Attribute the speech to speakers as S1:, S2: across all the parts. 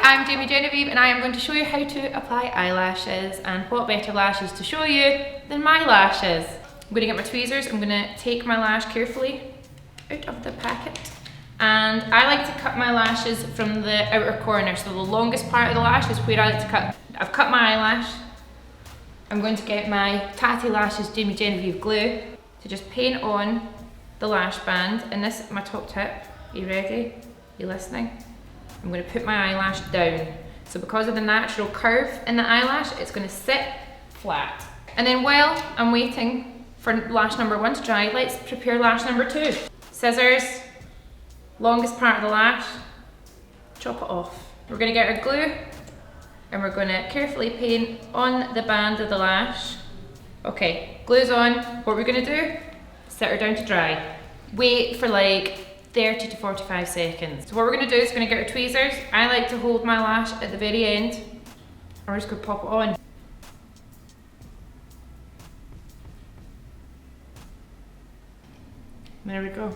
S1: I'm Jamie Genevieve and I am going to show you how to apply eyelashes, and what better lashes to show you than my lashes. I'm going to get my tweezers, I'm going to take my lash carefully out of the packet, and I like to cut my lashes from the outer corner, so the longest part of the lash is where I like to cut. I've cut my eyelash. I'm going to get my TATTI Lashes Jamie Genevieve glue to just paint on the lash band, and this is my top tip. Are you ready? Are you listening? I'm going to put my eyelash down. So because of the natural curve in the eyelash, it's going to sit flat. And then while I'm waiting for lash number 1 to dry, let's prepare lash number 2. Scissors, longest part of the lash, chop it off. We're going to get our glue and we're going to carefully paint on the band of the lash. Okay, glue's on. What we're going to do, sit her down to dry. Wait for like 30 to 45 seconds. So what we're going to do is going to get our tweezers. I like to hold my lash at the very end. And we're just going to pop it on. And there we go.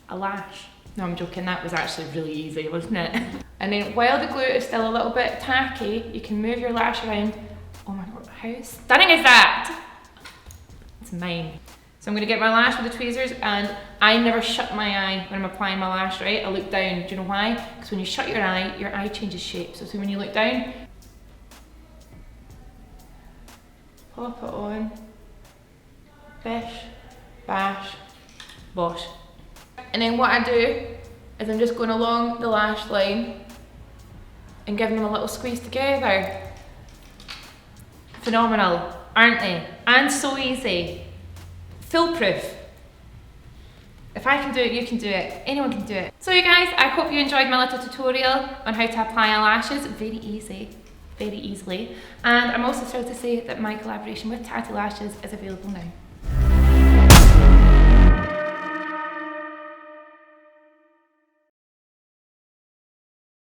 S1: A lash. No, I'm joking, that was actually really easy, wasn't it? And then while the glue is still a little bit tacky, you can move your lash around. Oh my god, how stunning is that? It's mine. So I'm going to get my lash with the tweezers, and I never shut my eye when I'm applying my lash, right? I look down. Do you know why? Because when you shut your eye changes shape. So when you look down, pop it on, bish, bash, bosh. And then what I do is I'm just going along the lash line and giving them a little squeeze together. Phenomenal, aren't they? And so easy. Foolproof. If I can do it, you can do it. Anyone can do it. So you guys, I hope you enjoyed my little tutorial on how to apply eyelashes. Very easy, very easily. And I'm also thrilled to say that my collaboration with TATTI Lashes is available now.